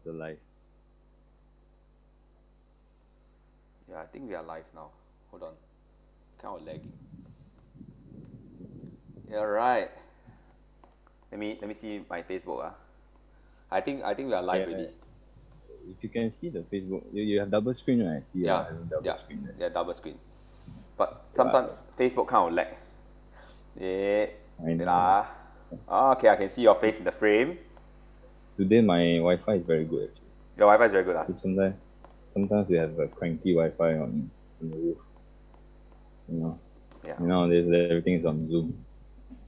it's alive. Yeah, I think we are live now. Hold on. Kind of lagging. Yeah, right. Let me see my Facebook. I think we are live Yeah, already. if you can see the Facebook, you have double screen, right? You are Yeah, having double yeah, screen there. yeah, double screen. But Right. sometimes Facebook kind of lag. Yeah, I wait know. ah. Okay, I can see your face in the frame. Today my Wi-Fi is very good actually. Your Wi-Fi is very good. But sometimes we have a cranky Wi-Fi on the roof. You know, Yeah. nowadays everything is on Zoom.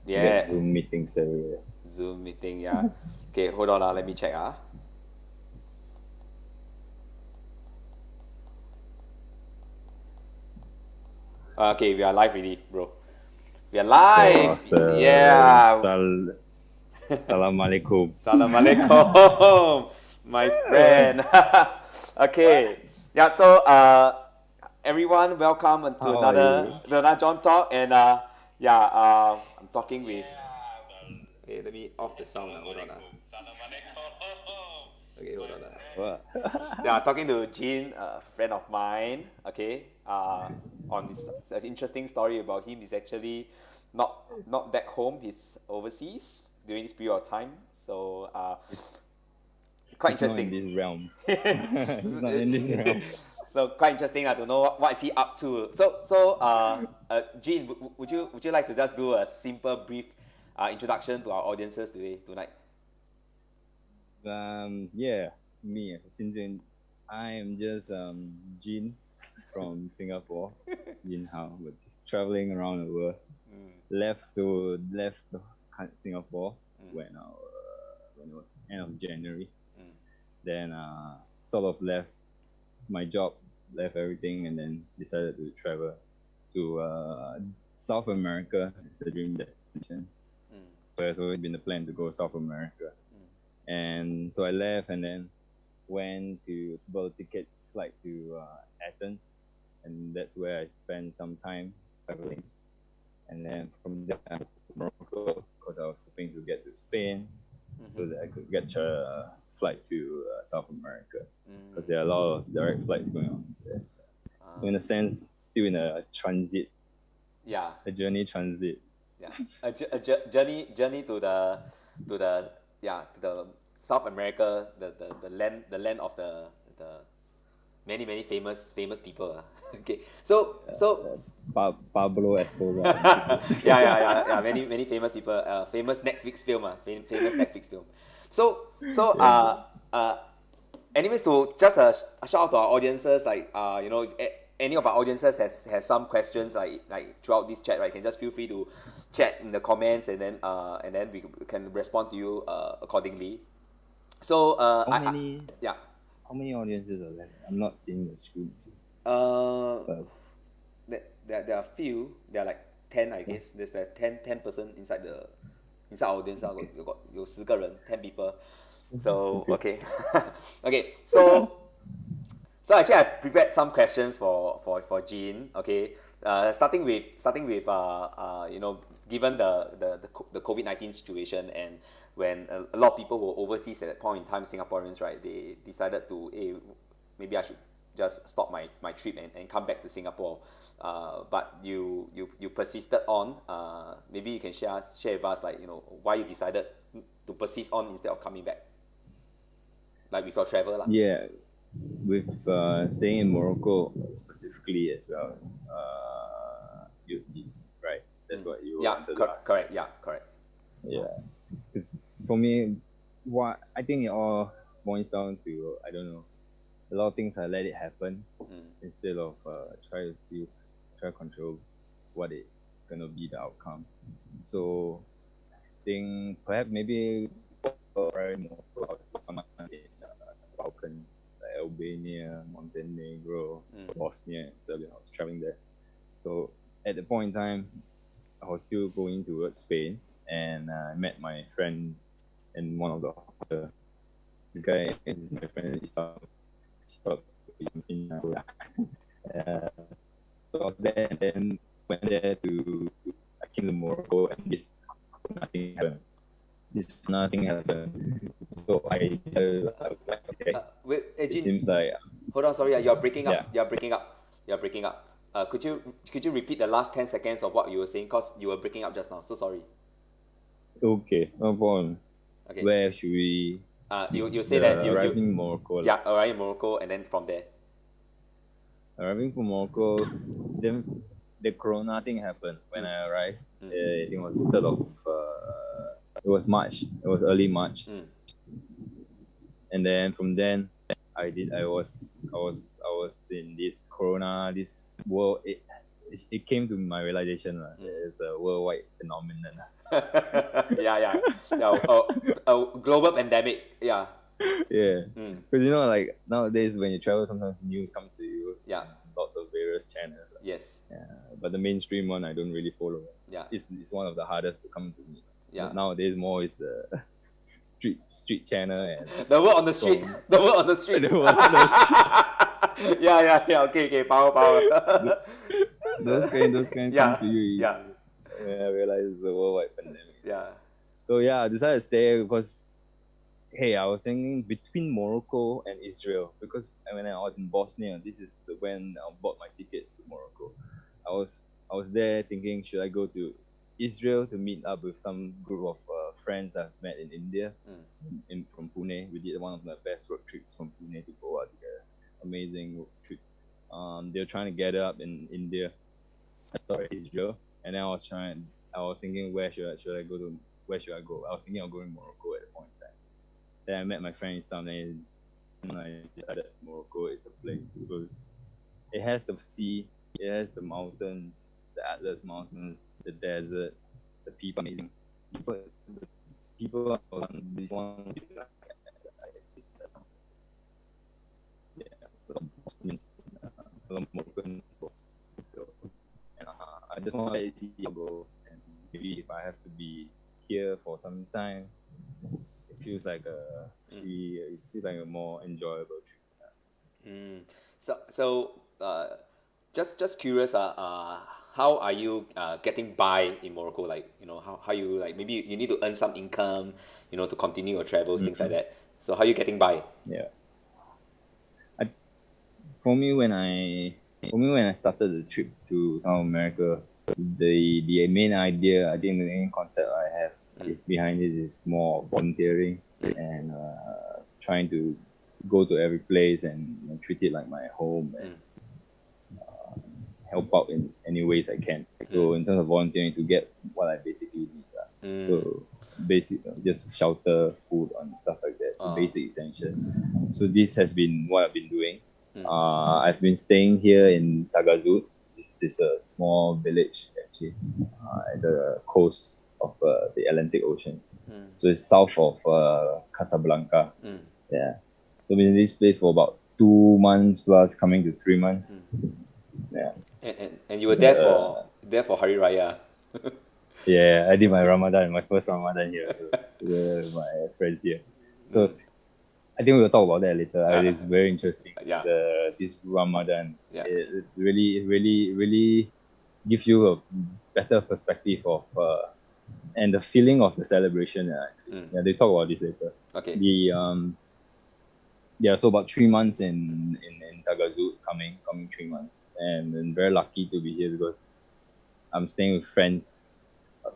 You get Yeah. Zoom meetings everywhere. Zoom meeting, yeah. Okay, hold on, let me check. Okay, we are live already, bro. We are live! Awesome. Yeah! Salam alaikum. Salam alaikum, my friend. Okay, yeah. So, everyone, welcome to How are you? another John Talk, and yeah, I'm talking with. Okay, let me off the sound. Hold on. Okay, hold on. What? Yeah, talking to Jean, a friend of mine. Okay, on this interesting story about him. He's actually not back home. He's overseas during this period of time. So It's quite it's not in interesting. this realm. It's not in this realm. So quite interesting. I don't know what is he up to. Jean, would you like to just do a simple, brief introduction to our audiences tonight? Yeah, me, Sinjin. I am just Jin from Singapore, Jin Hao, but just traveling around the world. Left Singapore when it was end of January. Then sort of left my job, left everything, and then decided to travel to South America. It's the dream destination. So it's always been the plan to go South America. And so I left and then went to bought a ticket flight to Athens, and that's where I spent some time traveling. And then from there I moved to Morocco because I was hoping to get to Spain so that I could get a flight to South America because there are a lot of direct flights going on there. So in a sense, still in a transit, Yeah. a journey transit. Yeah, journey to the South America, the land of the many famous people. Okay, so Pablo Escobar. yeah, many famous people, famous Netflix film, famous Netflix film. So anyway, so just a shout out to our audiences, like if any of our audiences has some questions like throughout this chat, right? You can just feel free to chat in the comments, and then we can respond to you accordingly. So yeah. How many audiences are there? I'm not seeing the screen. Uh, there are few. There are like 10, I guess. There's like 10 person inside our audience. Okay. 有10个人 10 people. So okay. Okay. So actually, I prepared some questions for Jean. Okay, starting with given the COVID-19 situation, and when a lot of people were overseas at that point in time, Singaporeans, right, they decided to, hey, maybe I should just stop my trip and come back to Singapore. But you persisted on. Maybe you can share with us, like, why you decided to persist on instead of coming back, like with your travel lah. Yeah, with staying in Morocco specifically as well. Right? That's what you Yeah, wanted to ask. correct. Yeah, correct. Yeah, because for me, what I think it all boils down to, I don't know, a lot of things I let it happen instead of try to control what it's gonna be the outcome. So I think perhaps maybe Morocco, Balkans, like Albania, Montenegro, Bosnia, and Serbia. I was traveling there. So at the point in time, I was still going towards Spain, and I met my friend in one of the hostels. This guy is my friend. So I was there, and then went there I came to Morocco, and nothing happened. So I decided, okay, it seems like hold on, sorry, you're breaking up. yeah. You're breaking up. You're breaking up. Could you repeat the last 10 seconds of what you were saying? Cause you were breaking up just now. So sorry. Okay, no problem. Okay. Where should we? You say that you arriving in Morocco. Yeah, arriving in Morocco, and then from there. Arriving from Morocco, then the Corona thing happened when I arrived. I think it was third of. It was March. It was early March. And then from then, I was in this Corona, this world. It came to my realization that it's a worldwide phenomenon. yeah. A global pandemic. Yeah. Yeah. Because like nowadays when you travel, sometimes news comes to you. Yeah. Lots of various channels. Yes. Yeah. But the mainstream one, I don't really follow. Yeah. It's one of the hardest to come to me. Yeah. But nowadays more is the street channel and the word on the street. The word on the street. the word on the street. Yeah. Okay. Power. those kind come to you. Yeah. I realize it's a worldwide pandemic. Yeah. So I decided to stay because, hey, I was thinking between Morocco and Israel, because when I was in Bosnia, this is when I bought my tickets to Morocco. I was there thinking, should I go to Israel to meet up with some group of friends I've met in India, from Pune. We did one of the best road trips from Pune to Goa together. Amazing road trip. They're trying to gather up in India. I started Israel, and then I was thinking, where should I go to? Where should I go? I was thinking of going to Morocco at the point in time. Then I met my friend in Islam, and I decided Morocco is the place because it has the sea, it has the mountains, the Atlas Mountains, the desert, the people amazing. People are on this one. Moroccan sports. And I just want to see go, and maybe if I have to be here for some time, it feels like a more enjoyable trip. So just curious, how are you getting by in Morocco? Like, how you, like, maybe you need to earn some income, to continue your travels, things like that. So how are you getting by? Yeah. For me, when I started the trip to South America, the main idea, I think the main concept I have is behind it is more volunteering and trying to go to every place and treat it like my home and help out in any ways I can. So in terms of volunteering, to get what I basically need. So just shelter, food, and stuff like that, basic essential. So this has been what I've been doing. I've been staying here in Tagazut. This is a small village actually at the coast of the Atlantic Ocean. So it's south of Casablanca. Yeah. So I've been in this place for about 2 months plus, coming to 3 months. Yeah. And you were there for Hari Raya. Yeah, I did my first Ramadan here with my friends here. So I think we'll talk about that later. It's very interesting. Yeah. This Ramadan, it really gives you a better perspective of and the feeling of the celebration. Yeah, they talk about this later. Okay. So about 3 months in Tagazut, coming 3 months, and I'm very lucky to be here because I'm staying with friends.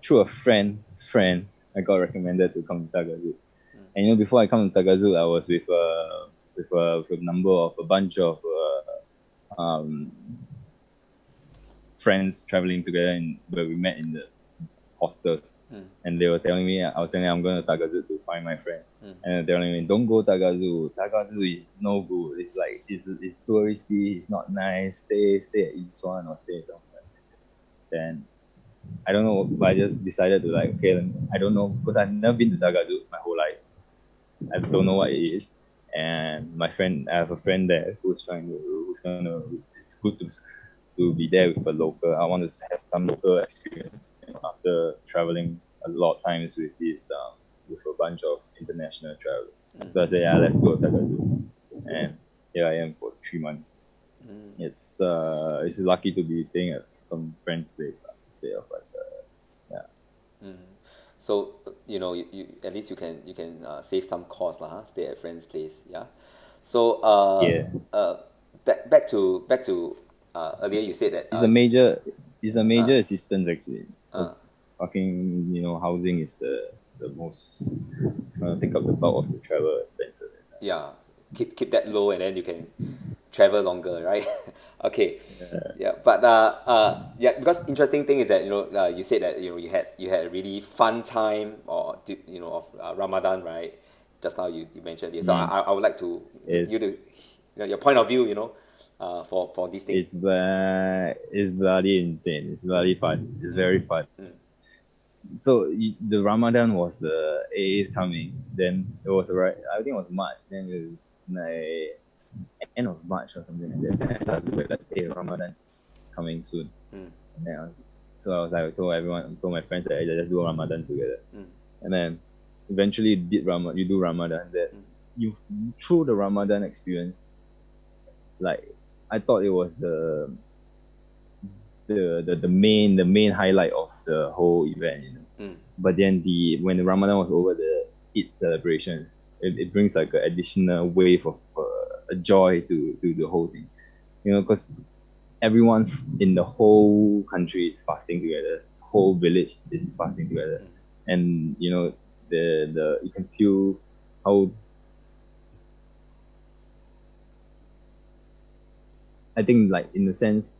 Through a friend's friend, I got recommended to come to Tagazut. And before I come to Tagazut, I was with a bunch of friends traveling together, where we met in the hostels. And they were telling me, I'm going to Tagazut to find my friend. And they're telling me, don't go Tagazut. Tagazut is no good. It's like it's touristy. It's not nice. Stay at Iswan or stay somewhere. Then I don't know, but I just decided to I don't know, because I've never been to Tagazut my whole life. I don't know what it is. And I have a friend there it's good to be there with a local. I want to have some local experience after traveling a lot of times with with a bunch of international travelers. So I said, let's go to Tagazut. And here I am for 3 months. It's lucky to be staying at some friend's place instead of So you at least you can save some cost, stay at friend's place. Yeah. So Yeah, back to earlier you said that it's a major it's a major assistance actually. uh, Because fucking housing is the most, it's gonna take up the bulk of the travel expenses. yeah, keep that low, and then you can travel longer, right? Okay. Yeah. Yeah, but yeah, because interesting thing is that you said that you had a really fun time, or of Ramadan, right? Just now you mentioned it, so Mm. I would like to you to It's your point of view, for this thing. it's bloody insane. It's bloody fun. It's very fun. Mm. So the Ramadan was the A is coming. Then it was right. I think it was March. Then it was like end of March or something like that. Then I started to wait like, hey, Ramadan is coming soon. Mm. And then so I was like, I told my friends that hey, let's do Ramadan together. Mm. And then eventually you do Ramadan. That you through the Ramadan experience, like I thought it was the main highlight of the whole event. Mm. But then when the Ramadan was over, the Eid celebration, it brings like an additional wave of a joy to the whole thing. Because everyone in the whole country is fasting together. Whole village is fasting together, and the you can feel how, I think, like, in a sense,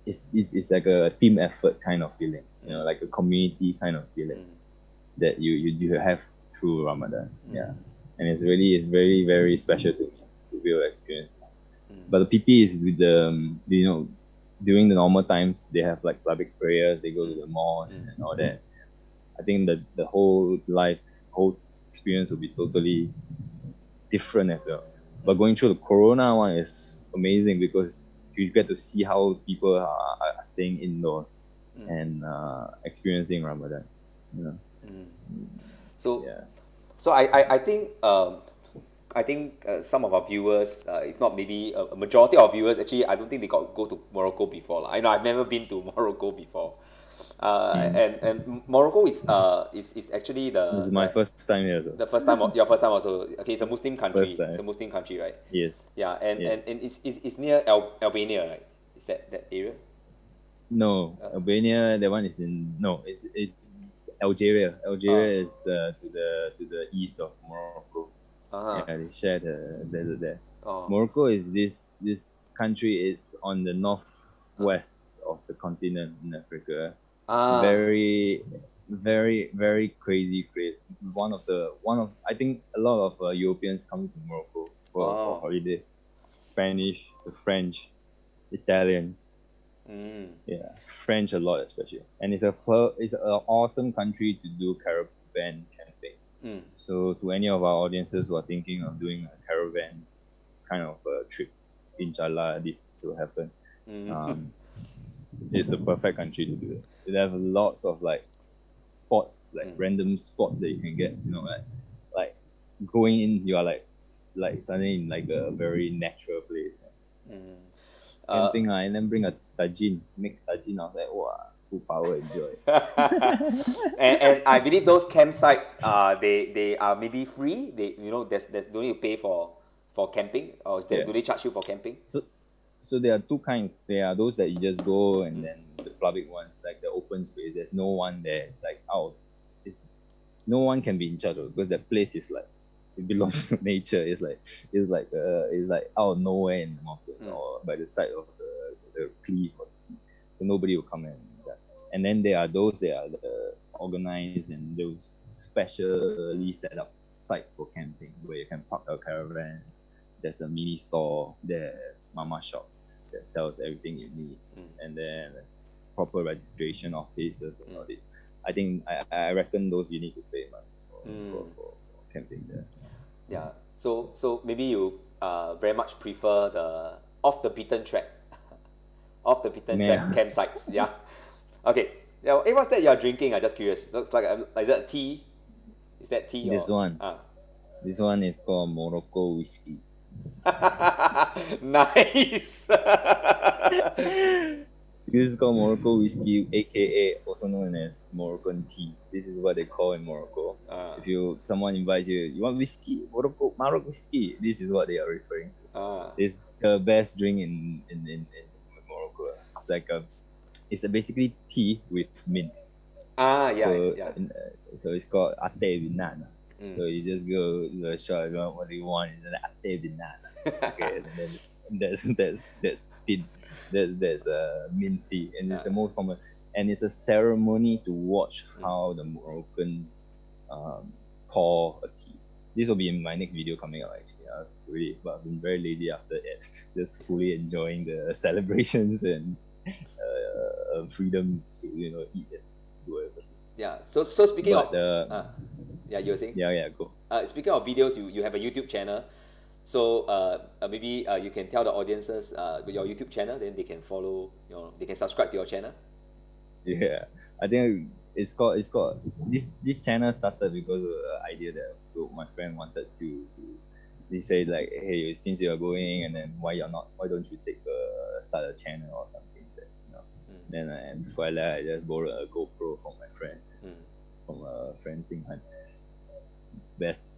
it's like a team effort kind of feeling, like a community kind of feeling that you have through Ramadan. Yeah, and it's very very special to me to feel experience. But the PP is with during the normal times they have like public prayers, they go to the mosque and all that. I think that the whole experience will be totally different as well. But going through the Corona one is amazing because you get to see how people are staying indoors and experiencing Ramadan. So Yeah. so I think some of our viewers, if not maybe a majority of viewers, actually I don't think they got go to Morocco before. I know I've never been to Morocco before. And Morocco is actually This is my first time here. So. the first time, your first time also. Okay, it's a Muslim First country. time. It's a Muslim country, right? Yes. Yeah, and Yes. and it's near Albania, right? Is that area? No, Albania. That one is in no. It's Algeria. Algeria is to the east of Morocco. Yeah, they share the desert there. Morocco is this country is on the northwest of the continent in Africa. Very, very, very crazy. One of I think a lot of Europeans come to Morocco for holiday. Spanish, the French, Italians. Yeah, French a lot especially, and it's an awesome country to do caravan camping. So to any of our audiences who are thinking of doing a caravan kind of a trip, inshallah this will happen. It's a perfect country to do it. They have lots of like spots, like random spots that you can get. Like going in, you are like suddenly in like a very natural place. Camping, and then bring a tajin, make tajin. I was like, wow, full power, enjoy. and I believe those campsites they are maybe free. There's don't need to pay for camping, or do they charge you for camping? So there are two kinds. There are those that you just go, and then the public ones, like the open space. There's no one there. It's like no one can be in charge of it because that place is like it belongs to nature. It's like out of nowhere in the mountain or by the side of the cliff or the sea. So nobody will come and do that. And then there are those that are organized and those specially set up sites for camping where you can park your caravans. There's a mini store there, mama shop that sells everything you need, and then proper registration offices and all this. I think I reckon those you need to pay money for camping there. Yeah. So maybe you very much prefer the off the beaten track campsites. Yeah. Okay. Yeah. Hey, what's that you're drinking? I'm just curious. Looks like is that tea? Is that tea? This one. This one is called Morocco whiskey. Nice. This is called Morocco whiskey, aka also known as Moroccan tea. This is what they call in Morocco. If someone invites you, you want whiskey, Morocco whiskey. This is what they are referring to. It's the best drink in Morocco. It's like it's basically tea with mint. So it's called ate binana. So you just go to a shop, you want what you want, and then ate binana. Okay, and then that's tin. That's mint tea, and it's the most common. And it's a ceremony to watch how the Moroccans pour a tea. This will be in my next video coming out actually. Really, but I've been very lazy after it. Just fully enjoying the celebrations and freedom to eat and do whatever. Yeah. So speaking of you were saying? Yeah, go. Speaking of videos, you have a YouTube channel. So maybe you can tell the audiences your YouTube channel, then they can follow. They can subscribe to your channel. Yeah, I think it's called this channel started because of the idea that my friend wanted to. They say like, hey, since you're going, and then why don't you start a channel or something that Then and before I left, I just borrowed a GoPro from my friend, from a friend Singhan. Best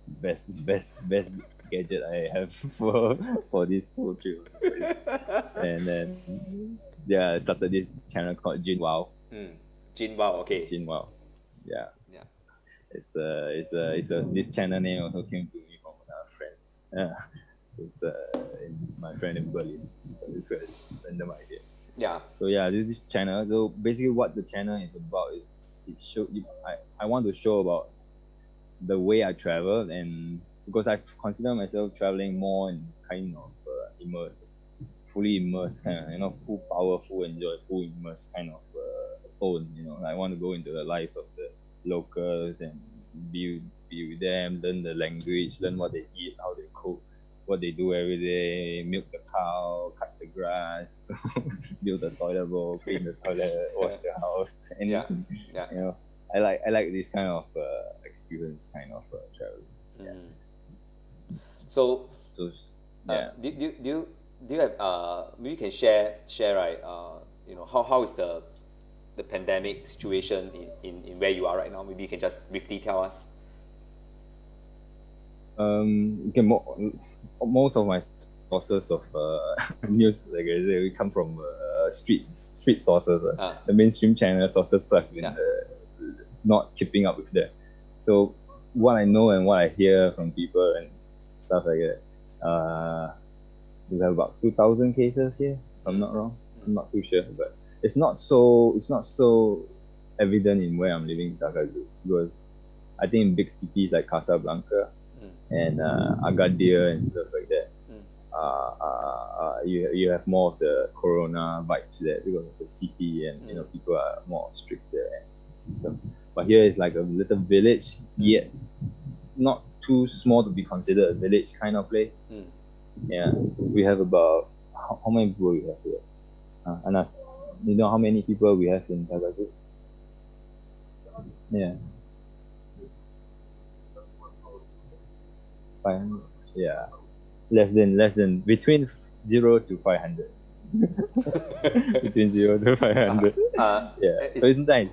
gadget I have for this whole trip. And then I started this channel called Jin Wow. Jin Wow, okay. Jin Wow. Yeah. It's this channel name also came to me from a friend. It's my friend in Berlin. So it's a random idea. Yeah. So this channel. So basically, what the channel is about is I want to show about the way I travel, and because I consider myself traveling more in kind of fully immersed kind of, full power, full enjoy, full immersed kind of tone. I want to go into the lives of the locals and be with them, learn the language, learn what they eat, how they cook, what they do every day, milk the cow, cut the grass, build the toilet bowl, clean the toilet, wash the house, and I like this kind of experience, kind of traveling. So do you have maybe you can share right? How is the pandemic situation in where you are right now? Maybe you can just briefly tell us. Most of my sources of news, like I say, we come from street sources. The mainstream channel sources have been not keeping up with that. So what I know and what I hear from people and stuff like that, we have about 2,000 cases here, if I'm not wrong. I'm not too sure, but it's not so evident in where I'm living in Tagazu, because I think in big cities like Casablanca and Agadir and stuff like that, you have more of the corona vibes there because of the city, and people are more strict there. But here is like a little village, yet not too small to be considered a village kind of place. Yeah, we have about how many people we have here? Anas, you know how many people we have in Tagazu? Yeah. 500. Yeah. Less than between 0 to 500. Between 0 to 500. So it's nice.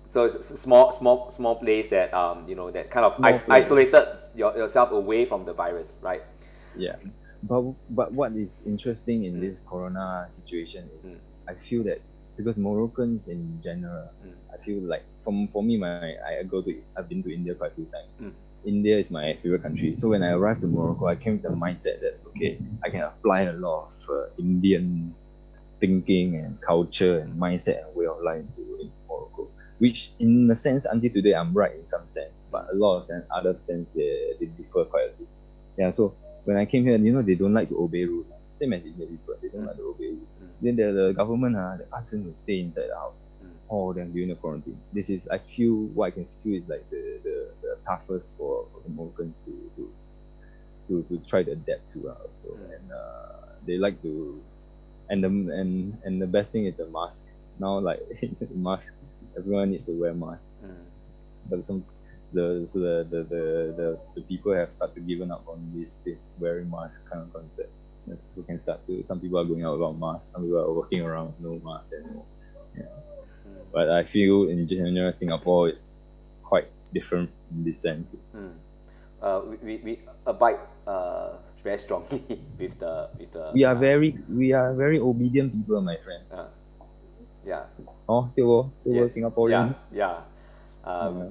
So it's a small place that that kind of isolated yourself away from the virus, right? Yeah. But what is interesting in this corona situation is I feel that because Moroccans in general, I feel like for me, I've been to India quite a few times. India is my favorite country. So when I arrived to Morocco, I came with the mindset that I can apply a lot of Indian thinking and culture and mindset and way of life in Morocco. Which, in a sense, until today, I'm right in some sense, but a lot of other sense they differ quite a bit. Yeah. So when I came here, they don't like to obey rules. Same as Indian people, they don't like to obey rules. Then the government, they ask them to stay inside the house. Then during the quarantine. This is, I feel, what I can feel is like the toughest for the Moroccans to try to adapt to. And they like to, and the best thing is the mask. Now, like the mask, everyone needs to wear mask. But the people have started giving up on this wearing mask kind of concept. We can start to. Some people are going out without masks. Some people are walking around with no mask anymore. Yeah. But I feel in general Singapore is quite different in this sense. We abide very strongly with the. We are very obedient people, my friend. Yeah. Oh, still Yes. Singaporean. Yeah.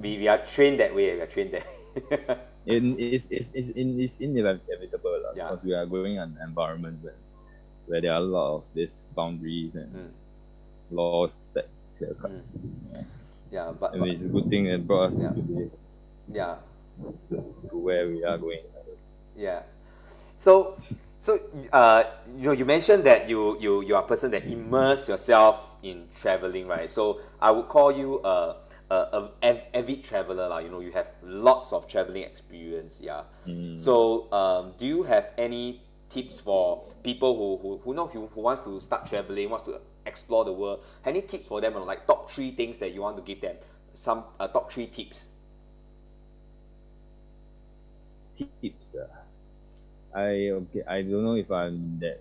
We are trained that way. We are trained that way. It's inevitable because we are growing in an environment where there are a lot of these boundaries and laws set clear cut. Yeah, but it's a good thing that brought us to today. Yeah. To where we are going. Yeah. So you mentioned that you are a person that immerse yourself in traveling, right? So I would call you a avid traveler, lah. You have lots of traveling experience, yeah. So do you have any tips for people who wants to start traveling, wants to explore the world? Any tips for them on like top 3 things that you want to give them? Some top 3 tips. Tips. I don't know if I'm that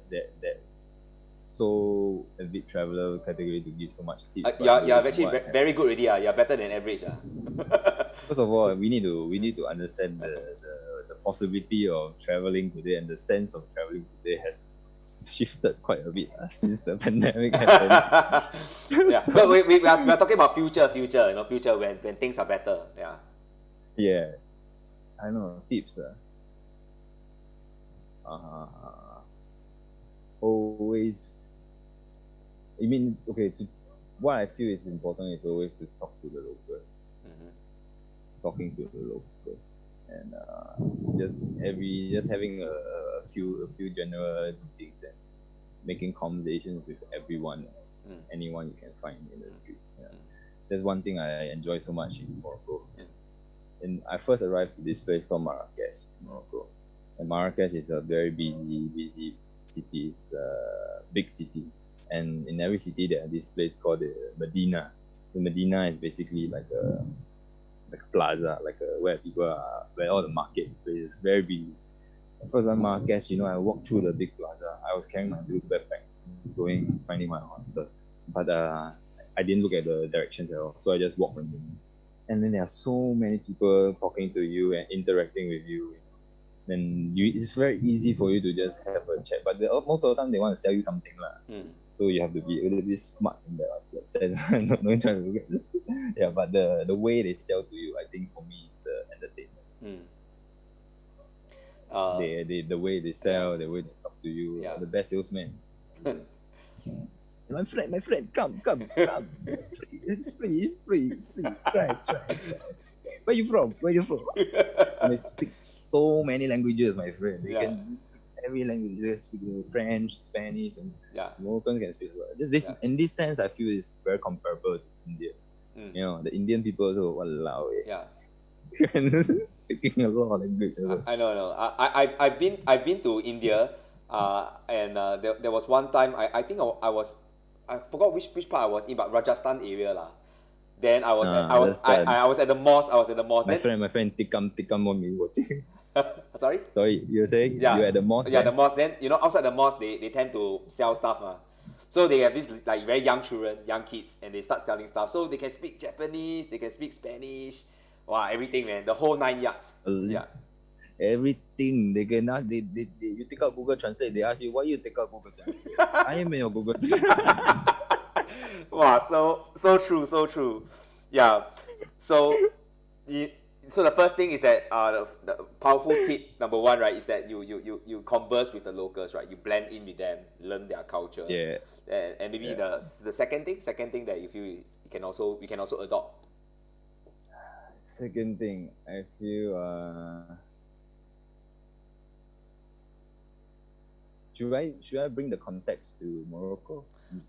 so avid traveler category to give so much tips. You're actually very good already. You're better than average. First of all, we need to understand the possibility of traveling today, and the sense of traveling today has shifted quite a bit since the pandemic happened. Yeah, so, we are talking about future. Future when things are better. Yeah. Yeah, I know tips. Always. I mean, okay. What I feel is important is always to talk to the locals. Talking to the locals, and just having a few general things and making conversations with everyone, anyone you can find in the street. Yeah. That's one thing I enjoy so much in Morocco. And I first arrived to this place called Marrakesh, Morocco. And Marrakesh is a very busy city. It's a big city. And in every city there is this place called the Medina. The Medina is basically like a plaza, where all the market places, very busy. First time Marrakesh, I walked through the big plaza. I was carrying my little backpack, finding my hostel. But I didn't look at the directions at all, so I just walked randomly. And then there are so many people talking to you and interacting with you. Then it's very easy for you to just have a chat. But most of the time they want to sell you something. So you have to be a little bit smart in that sense. No trying to look at this. Yeah, but the way they sell to you, I think for me, is the entertainment. The way they sell, the way they talk to you, the best salesman. My friend, come. It's free. Try. Where you from? And they speak so many languages, my friend. They can speak every language. They speak French, Spanish, and Moroccans can speak. In this sense, I feel it's very comparable to India. The Indian people also, walao. Speaking a lot of language. I know. I've been to India, and there was one time I think I forgot which part I was in, but Rajasthan area lah. Then I was at the mosque. My friend tikam what we watching. Sorry, you were saying you were at the mosque? Yeah, the mosque. Then outside the mosque they tend to sell stuff. So they have this like very young children, young kids, and they start selling stuff. So they can speak Japanese, they can speak Spanish, everything, man, the whole 9 yards. Everything they can ask. They you take out Google Translate. They ask you why you take out Google Translate. I am in your Google Translate. So true. Yeah. So the first thing is that the powerful tip number 1, right, is that you converse with the locals, right? You blend in with them, learn their culture. Yeah. And maybe the second thing that you feel we can also adopt. Second thing, I feel should I bring the context to Morocco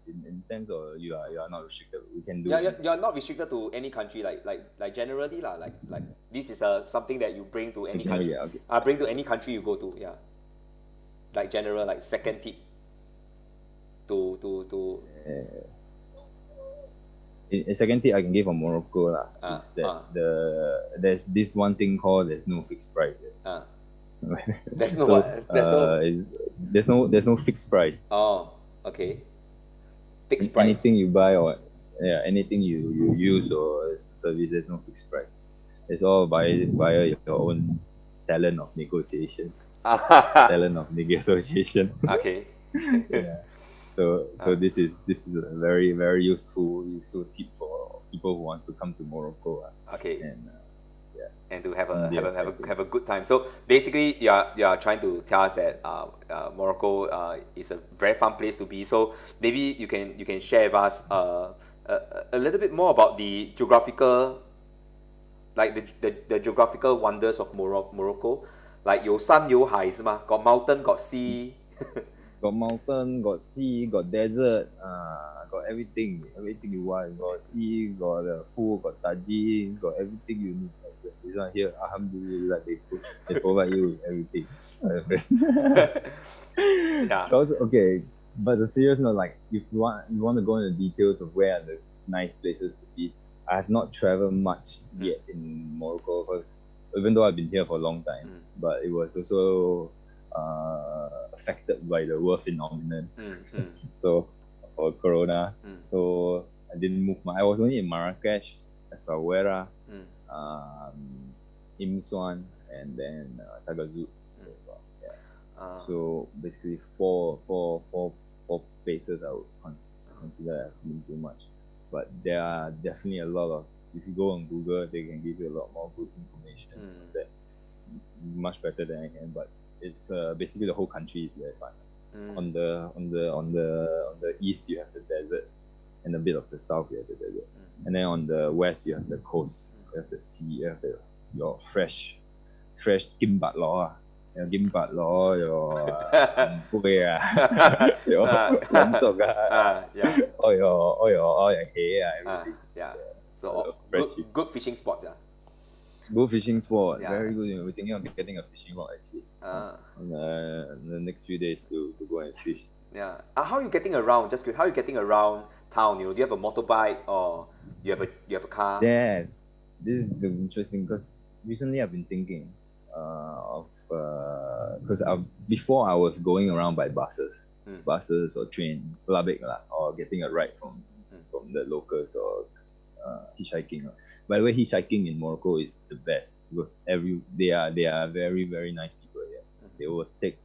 in sense, or you are not restricted? We can do. Yeah, you're not restricted to any country. Like generally lah. Like this is something that you bring to any country. Yeah, okay. Bring to any country you go to. Yeah. Like general, like second tip. To. A second tip I can give on Morocco is that there's this one thing called there's no fixed price. There's no So what? There's no. there's no fixed price. Oh, okay. Fixed price. Anything you buy or anything you use or service, there's no fixed price. It's all via your own talent of negotiation, talent of negotiation. Okay. Yeah. So this is a very very useful tip for people who wants to come to Morocco. Okay. And And to have Yeah, have a good time. So basically, you are trying to tell us that Morocco is a very fun place to be. So maybe you can share with us a little bit more about the geographical, like the geographical wonders of Morocco. Like 有山有海是吗？ Got mountain, got sea. got mountain, got sea, got desert, got everything you want. Got sea, got food, got tajin, got everything you need. This one here, alhamdulillah, they provide you with everything. Yeah. Okay, but the serious note, like if you want to go into details of where are the nice places to be, I have not traveled much yet in Morocco because even though I've been here for a long time, but it was also affected by the world phenomenon. So, or Corona. So I didn't move. I was only in Marrakesh, Essaouira, Imswan, and then Tagazout. So basically four places I would consider I've been too much. But there are definitely a lot of, if you go on Google, they can give you a lot more good information that much better than I can. But it's basically the whole country is very fun. On the east you have the desert, and a bit of the south you have the desert, and then on the west you have the coast, you have the sea, you have your fresh kimbap law. Your gimbap law, your kueh, your lamzok, all your hay, everything. Yeah. So good fishing spots. Good fishing spot, Yeah. very good. We're thinking of getting a fishing rod actually. In the next few days to go and fish. Yeah. How are you getting around? Just curious, how are you getting around town? Do you have a motorbike or do you have a car? Yes, this is the interesting because recently I've been thinking of because before I was going around by buses or train, labik lah, or getting a ride from the locals or hitchhiking. By the way, hitchhiking in Morocco is the best because they are very very nice people here. They will take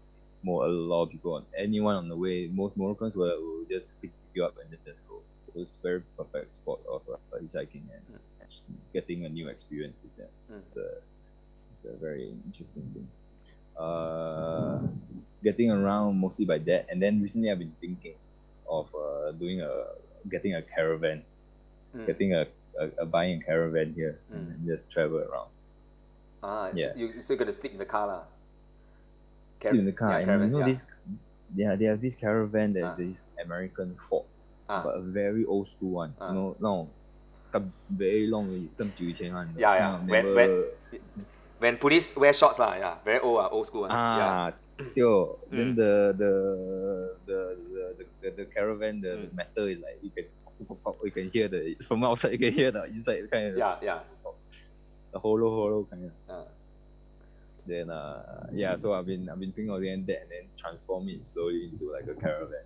a lot of people on anyone on the way. Most Moroccans will just pick you up and then just go. So it's a very perfect spot of hitchhiking and getting a new experience with them. It's a very interesting thing. Getting around mostly by that, and then recently I've been thinking of getting a caravan, buying a caravan here and just travel around. You still gotta stick in the car lah. Still in the car, and caravan, you know this. Yeah, they have this caravan that is this American Ford, but a very old school one. You know, no, very long, 更久以前 one. Yeah. When police wear shorts lah, yeah, very old school one. Then the caravan, the metal is like you can hear from outside, you can hear the inside kind of. Yeah. The hollow kind of. Then so I've been thinking of doing that and then transform it slowly into like a caravan.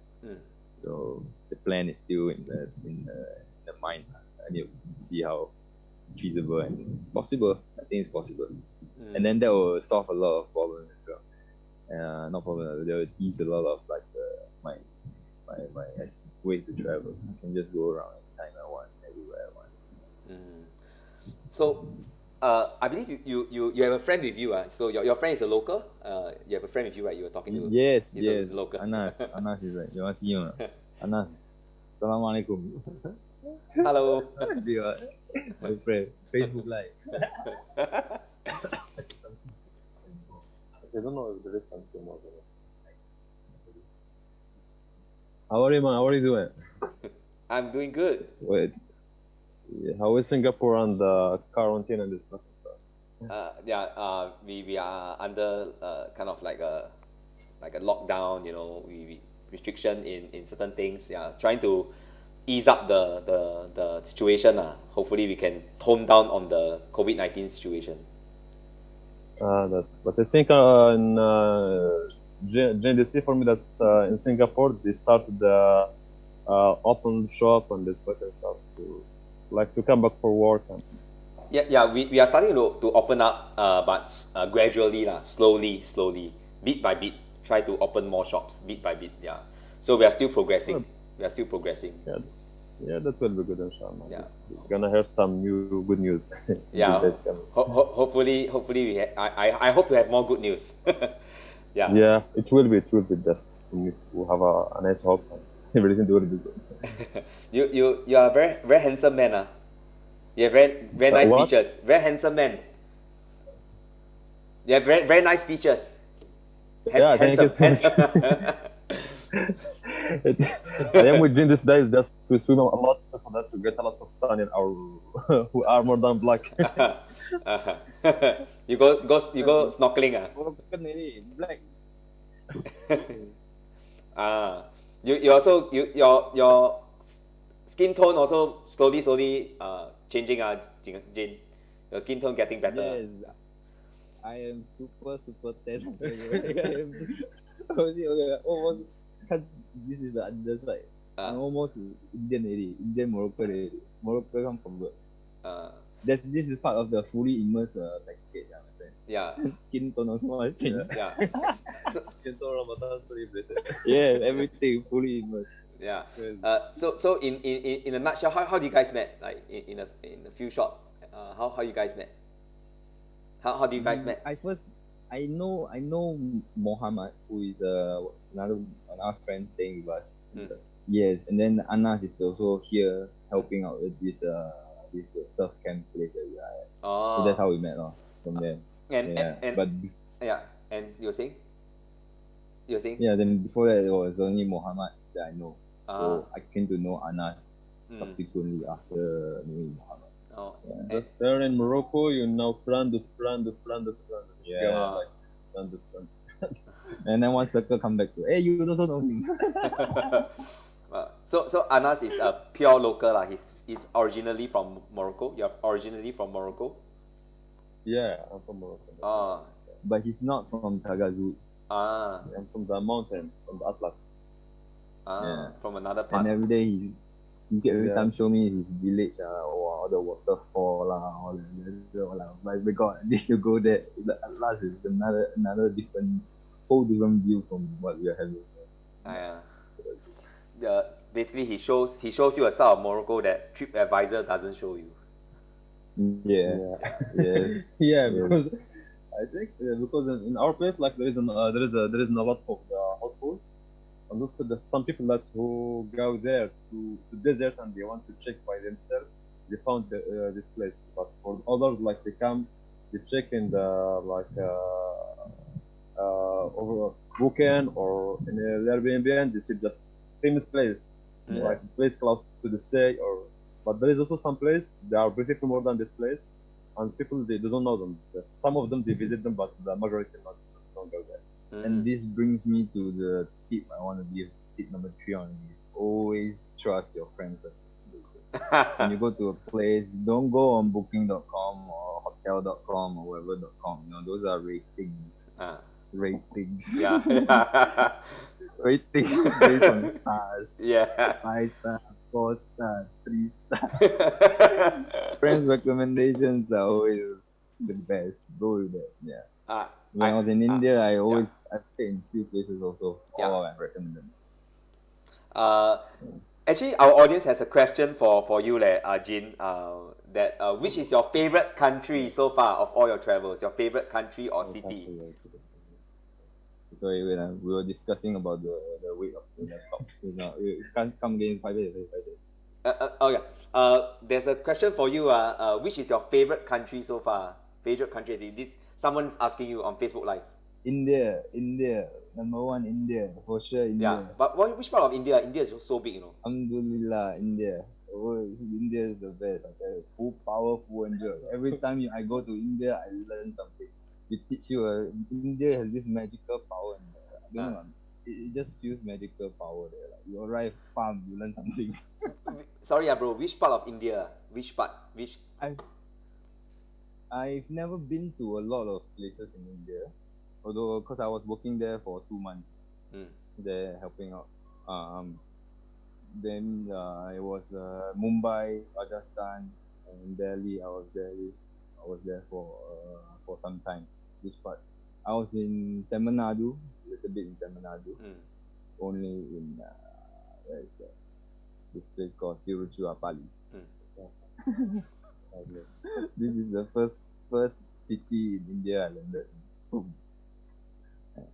So the plan is still in the mind. I need to see how feasible and possible. I think it's possible. And then that will solve a lot of problems as well. Not problem. That will ease a lot of like my way to travel. I can just go around anytime I want, everywhere I want. So, I believe you have a friend with you. So your friend is a local. You have a friend with you, right? You were talking to. Yes. He's a local. Anas is like, you want to see him? Anas, Assalamualaikum. Hello. My friend, Facebook Live. I don't know if there is something more. How are you, man? How are you doing? I'm doing good. Wait. How is Singapore on the quarantine and this stuff? We are under kind of like a lockdown. We restriction in certain things. Yeah, trying to ease up the situation. Hopefully we can tone down on the COVID-19 situation. But I think Jane did see for me that in Singapore they started the open shop and this better stuff to come back for work and Yeah, we are starting to open up, but gradually, slowly, bit by bit, try to open more shops, bit by bit, yeah. So we are still progressing. We are still progressing. yeah, yeah, that will be good inshallah. Yeah. We're gonna hear some new good news. Yeah, Good days coming. hopefully I hope to have more good news. Yeah. Yeah, it will be just we have a nice hope and everything will be good. You are a very handsome man, ah. You have very nice What? features. Very handsome man. You have very nice features. Yeah, thank you so much. I am with Jim these days just to swim a lot so for that to get a lot of sun in our who are more than black. You go snorkeling, ah. Broken already, black. You also your skin tone also slowly changing, Jin. Your skin tone getting better. Yes, I am super tan. I am almost. This is the other side. I'm almost Indian already. Indian Moroccan already. Morocco come from birth. This is part of the fully immersed package, my friend. Yeah. Skin tone also has changed. Yeah. So Ramadan celebrated. Yeah, everything fully immersed. Yeah. So in a nutshell, how do you guys met? Like in a few short, how you guys met? How do you guys met? I know Mohammed, who is another friend staying with us. Yes, and then Anas is also here helping out with this surf camp place that we are at. Oh. So that's how we met from there. And you were saying? Yeah, then before that it was only Mohammed that I know. So I came to know Anas subsequently after knowing Mohammed. Oh. Yeah. Just there in Morocco, you know, friend. Yeah. Like, friend. And then one circle come back to, hey, you also know him. So Anas is a pure local lah. He's originally from Morocco. You're originally from Morocco. Yeah, I'm from Morocco. But he's not from Tagazut. I'm from the mountain, from the Atlas. Yeah. From another part. And every day he every time show me his village, all the waterfall, all the but we got this to go there. The Atlas is another whole different view from what we are having. Basically he shows you a side of Morocco that TripAdvisor doesn't show you. Yeah. Yeah, because I think because in our place, like there is a lot of households, and also there's some people that who go there to desert and they want to check by themselves. They found this place, but for others, like they come, they check in the over Booking or in the Airbnb, and they see just famous place, like place close to the sea, but there is also some place they are beautiful more than this place, and people they don't know them. Some of them they visit them, but the majority don't go there. And this brings me to the tip I want to give. Tip number 3 on you: always trust your friends. When you go to a place, don't go on Booking.com or Hotel.com or whatever.com. Those are ratings. Ratings. Yeah. Ratings based on stars. Yeah. 5 stars, 4 stars, 3 stars. Friends' recommendations are always the best. Go with that. Yeah. When I was in India, I've stayed in 2 places also. All I recommend them. Actually, our audience has a question for you, Jin. Which is your favorite country so far of all your travels? Your favorite country or city? Sorry, when we were discussing about the weight of the laptop. We can't come again 5 days. There's a question for you. Which is your favorite country so far? Favorite country? Someone's asking you on Facebook Live. India. Number 1, India. For sure, India. Yeah, but which part of India? India is so big, Alhamdulillah, India. India is the best. Full power, full enjoy. Every time I go to India, I learn something. It teach you. India has this magical power. I don't know. It just feels magical power there. Like you arrive, farm, you learn something. Sorry, bro. Which part of India? Which part? I've never been to a lot of places in India, although because I was working there for 2 months, Mm. there helping out. Then it was Mumbai, Rajasthan, and Delhi. I was there for some time. This part, I was in Tamil Nadu, a little bit in Tamil Nadu, Mm. only in where is that? This place called Tiruchirappalli. Mm. Okay. This is the first city in India I landed in. Boom.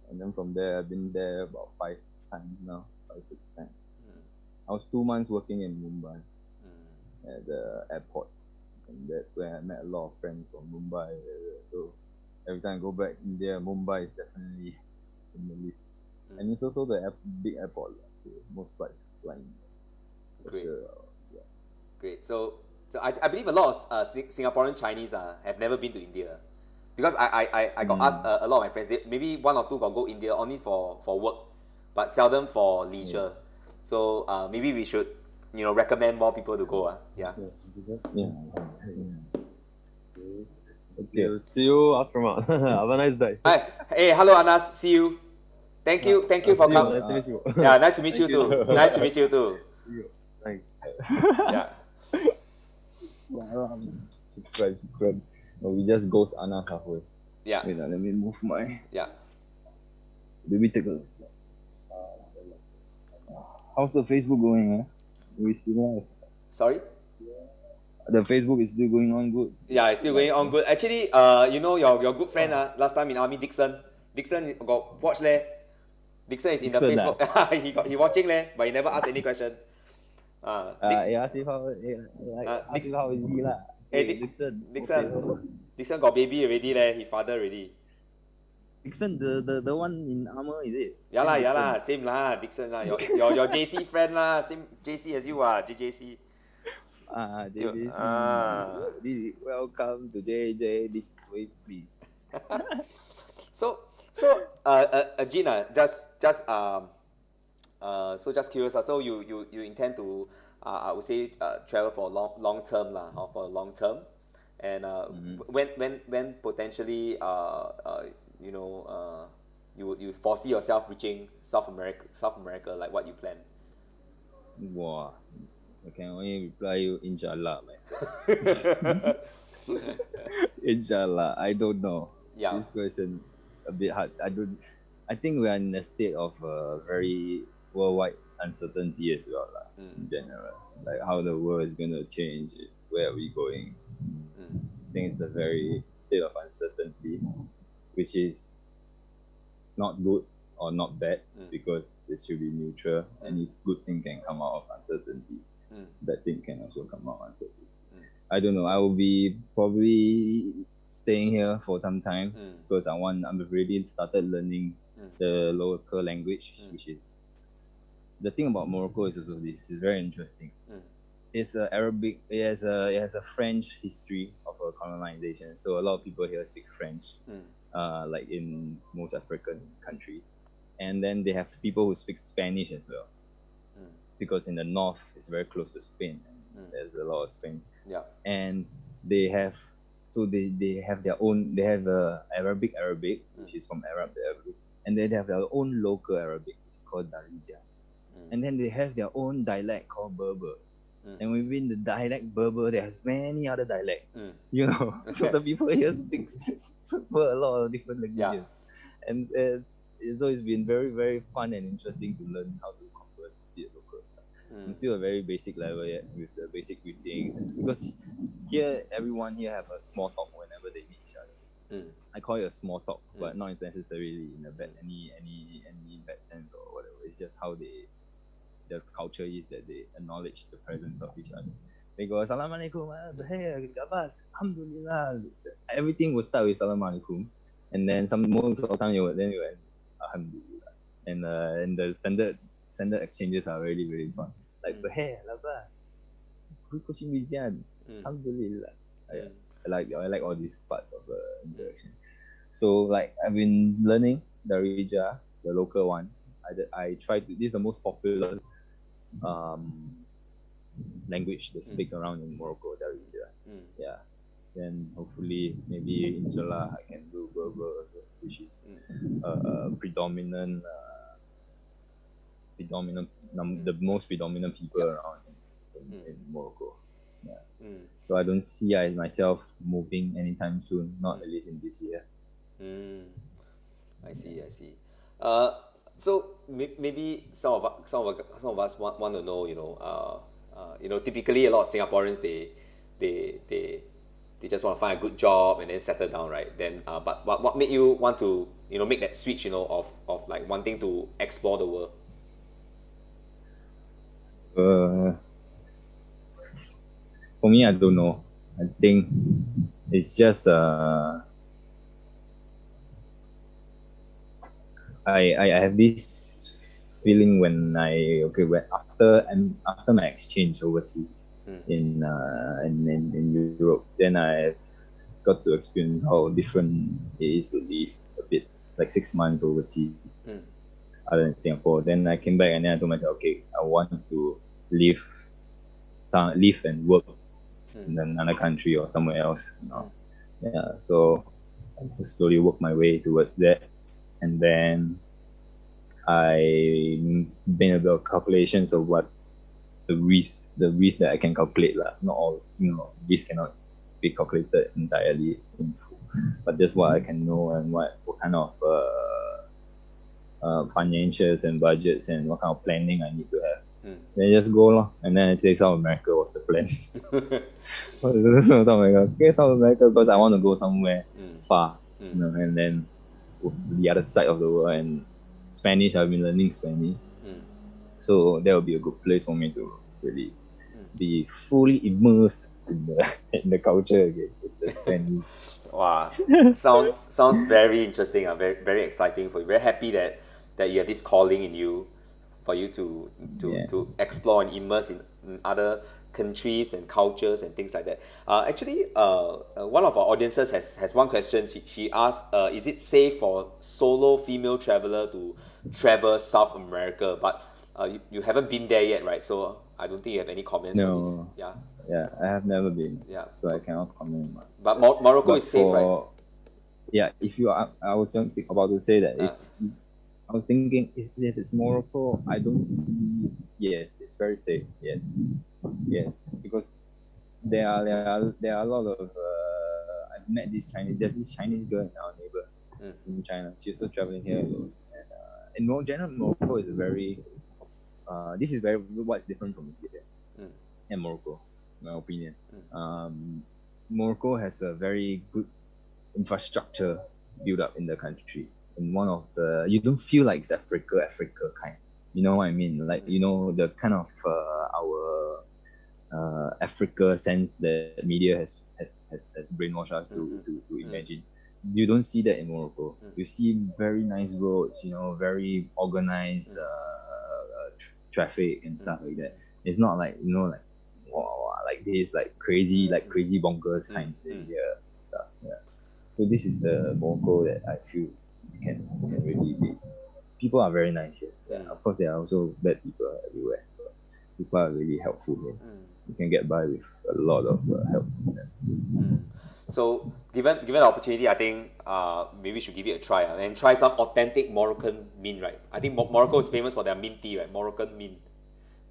And then from there, I've been there about 5 times now, 5, 6 times. Mm. I was 2 months working in Mumbai Mm. at the airport, and that's where I met a lot of friends from Mumbai area. So every time I go back India, Mumbai is definitely in the list. And it's also the big airport, so most flights flying. Great. Yeah. Great. So I believe a lot of Singaporean Chinese have never been to India. Because I got asked a lot of my friends, maybe one or two got go India only for work, but seldom for leisure. So maybe we should, recommend more people to go. Yeah. Yeah. Okay. See you after Ramadan. Have a nice day. Hi. Hey, hello Anas. See you. Thank you for See you. coming. Nice to meet you. Yeah, nice to meet you Thank you. too. Nice to meet you too. See you. Thanks. Yeah. Subscribe. No, we just ghost Anna halfway. Yeah. Wait, let me move my. Yeah. Did we take a look? How's the Facebook going? We still live. Sorry. The Facebook is still going on good. Yeah, it's still going on good. Actually, your good friend last time in army, Dixon got watch leh. Dixon is in the Dixon, Facebook. He watching leh, but he never asked any question. Ask him how. Ask him how is he lah? Hey, Dixon. Dixon. Okay. Dixon got baby already leh. He father already. Dixon, the one in armor, is it? Yeah lah, same lah, Dixon lah. Your JC friend lah, same JC as you JJC. JJC. Welcome to JJ. This way, please. So, Gina, just curious. So you intend to, I would say, travel for long term lah, or for long term, and when potentially you foresee yourself reaching South America, like what you plan? Wow. I can only reply you, inshallah, man. Inshallah. I don't know. Yeah. This question a bit hard. I think we are in a state of very worldwide uncertainty as well, in general. Like how the world is going to change, where are we going? I think it's a very state of uncertainty, which is not good or not bad, because it should be neutral. Any good thing can come out of uncertainty. Bad thing can also come out of uncertainty. I don't know. I will be probably staying here for some time because I've already started learning the local language, which is the thing about Morocco is also this. It's very interesting. It's Arabic. It has a French history of a colonization. So a lot of people here speak French, like in most African countries, and then they have people who speak Spanish as well, because in the north it's very close to Spain. There's a lot of Spain. Yeah. And they have their own. They have Arabic, which is from Arab to Arabic, and then they have their own local Arabic called Darija. And then they have their own dialect called Berber. And within the dialect Berber, there's many other dialects. So the people here speak a lot of different languages. Yeah. And so it's been very, very fun and interesting to learn how to converse with the local stuff. I'm still a very basic level yet with the basic greetings, because here everyone here have a small talk whenever they meet each other. I call it a small talk, but not necessarily in a bad any bad sense or whatever. It's just how the culture is that they acknowledge the presence of each other. They go Assalamualaikum, hey, Gabas, Alhamdulillah. Everything will start with Assalamualaikum, and then most of the time you will Alhamdulillah, and the standard exchanges are really, really fun. Like hey, Laba, Alhamdulillah. I like all these parts of the interaction. So like I've been learning Darija, the local one. I try to. This is the most popular language they speak around in Morocco, Darija. Yeah, then hopefully maybe inshallah I can do Berber also, which is predominant the most predominant people around in Morocco. Yeah. So I don't see myself moving anytime soon, not at least in this year. I see. So maybe some of us want to know, typically a lot of Singaporeans they just want to find a good job and then settle down, right? Then, but what made you want to make that switch, of like wanting to explore the world? For me, I don't know. I think it's just I have this feeling when after my exchange overseas in Europe, then I got to experience how different it is to live a bit, like 6 months overseas, other than Singapore. Then I came back and then I told myself, okay, I want to live and work in another country or somewhere else. Yeah, so I just slowly worked my way towards that, and then I made a bit of calculations of what the risk that I can calculate lah. Not all, risk cannot be calculated entirely in full, but just what I can know and what kind of financials and budgets and what kind of planning I need to have. Then just go lor. And then I say South America was the plan. South America because I want to go somewhere far, and then the other side of the world. And Spanish, I've been learning Spanish, so that would be a good place for me to really be fully immersed in the culture again, with the Spanish. Wow, sounds very interesting. Very very exciting for you. Very happy that you have this calling in you, for you to explore and immerse in other countries and cultures and things like that. Actually, one of our audiences has one question. She asked, is it safe for solo female traveler to travel South America? But you haven't been there yet, right? So I don't think you have any comments on this. Yeah, I have never been. So I cannot comment much. But Morocco is safe, right? Yeah, I was about to say that I was thinking if it's Morocco, I don't see. Yes, it's very safe. Yes, because there are a lot of. I've met There's this Chinese girl in our neighbor in China. She's also traveling here alone. And in general, Morocco is a very. This is very what's different from India and Morocco, in my opinion. Morocco has a very good infrastructure built up in the country. And one of you don't feel like it's Africa kind. You know what I mean? Like, the kind of our Africa sense that media has brainwashed us to imagine. You don't see that in Morocco. You see very nice roads, very organized traffic and stuff like that. It's not like like this, like crazy bonkers kind of stuff. Yeah. So this is the Morocco that I feel can really be. People are very nice here. Yeah. Of course, there are also bad people everywhere, but people are really helpful here. You can get by with a lot of help from them. So, given the opportunity, I think maybe we should give it a try and try some authentic Moroccan mint, right? I think Morocco is famous for their mint tea, right? Moroccan mint.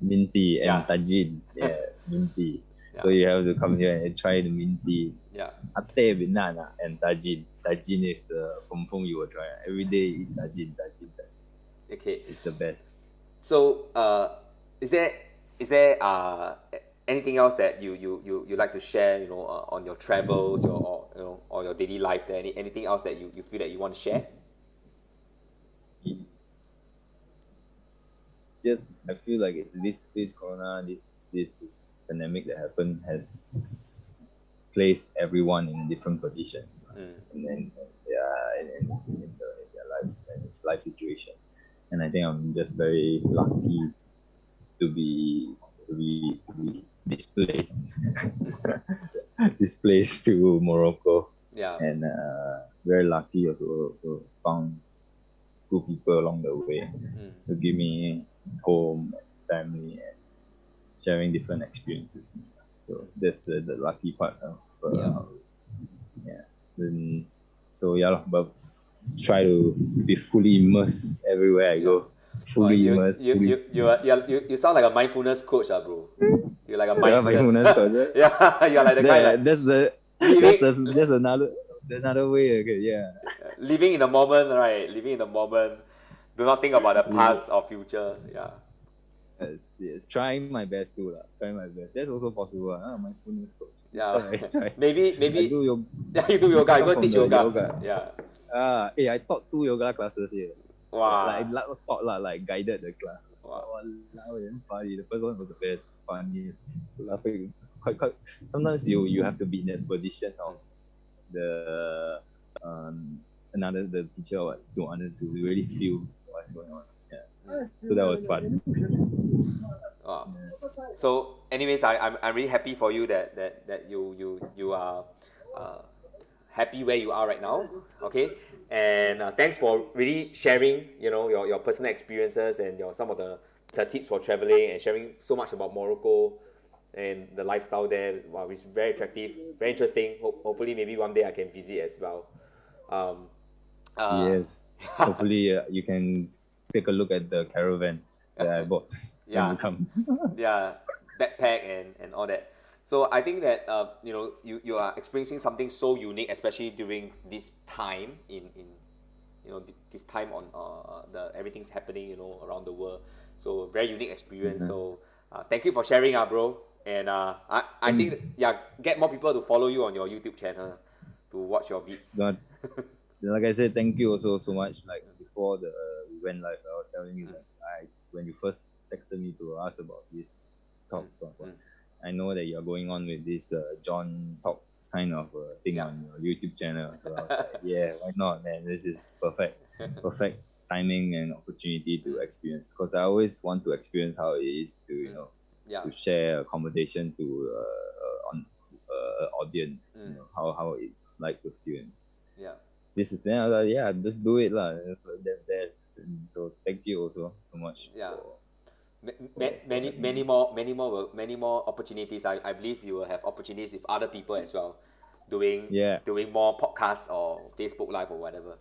Mint tea and tajin. Yeah, mint tea. So you have to come here and try the mint tea. Yeah. Ate banana and tajin. Tajin is from you will try. Every day eat tajin. Okay. It's the best. So, is there anything else that you like to share, on your travels or your daily life there? Anything else that you feel that you want to share? I feel like this corona, this pandemic that happened has placed everyone in different positions, and then in their lives and its life situation. And I think I'm just very lucky to be displaced displaced to Morocco. Yeah. And very lucky also found good people along the way to give me home, family, and sharing different experiences. So that's the lucky part of And so yeah, lah, but try to be fully immersed everywhere I go. Fully immersed. You sound like a mindfulness coach, bro. You're like a Yeah, mindfulness. mindfulness coach. Yeah, you're like the guy like That's another way. Okay, yeah. living in the moment, right? Living in the moment. Do not think about the past or future. Yeah. Yes. Trying my best too, lah. Trying my best. That's also possible. Mindfulness coach. Yeah. I try. maybe I do yoga. yeah, you do yoga. You go From teach the yoga. Yeah. I taught 2 yoga classes here. Wow. Like guided the class. Wow. Wow, funny. The first one was the best. Funny. Laughing. Quite. Sometimes you have to be in that position of the the teacher or to really feel what's going on. Yeah. So that was fun. So, anyways, I'm really happy for you that you are happy where you are right now. Okay, and thanks for really sharing, your personal experiences and some of the tips for traveling and sharing so much about Morocco and the lifestyle there. Wow, which is very attractive, very interesting. Hopefully, maybe one day I can visit as well. Yes. Hopefully, you can take a look at the caravan that I bought. Yeah. When you come. Yeah, backpack and all that. So I think that you are experiencing something so unique, especially during this time in this time on the everything's happening around the world. So very unique experience. So thank you for sharing, bro. And I think get more people to follow you on your YouTube channel to watch your beats. Like I said, thank you also so much. Like before we went live, I was telling you that when you first texted me to ask about this talk, I know that you're going on with this Jon Talks kind of thing on your YouTube channel. So I was like, yeah, why not, man? This is perfect timing and opportunity to experience, because I always want to experience how it is to to share a conversation to on audience, how it's like to experience. Yeah. This is then I was like, yeah, just do it lah. So thank you also so much. Yeah. Many more opportunities. I believe you will have opportunities with other people as well, doing more podcasts or Facebook Live or whatever.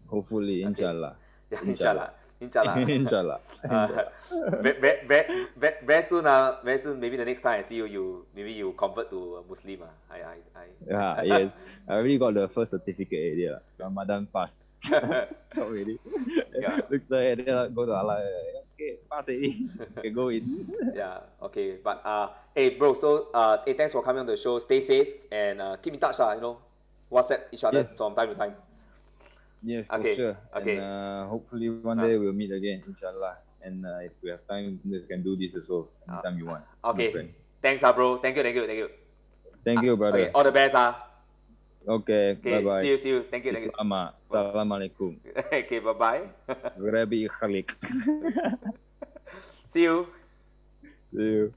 Hopefully, inshallah. Yeah, inshallah. Inshallah. Very soon. Very soon. Maybe the next time I see you, maybe you convert to a Muslim. Yes. I already got the first certificate already. Ramadan pass. Chop already. Yeah. Looks like go to Allah. Okay, pass already. Okay, go in. Yeah. Okay. But hey, bro. So thanks for coming on the show. Stay safe and keep in touch. WhatsApp each other from time to time. Yes, for sure. Okay. And hopefully one day we'll meet again, inshallah. And if we have time, we can do this as well anytime you want. Okay. Thanks, bro. Thank you. Thank you, brother. Okay. All the best, Okay. Bye-bye. See you. Thank you. Assalamualaikum. Okay. Bye-bye. Rabbi Khalik. See you. See you.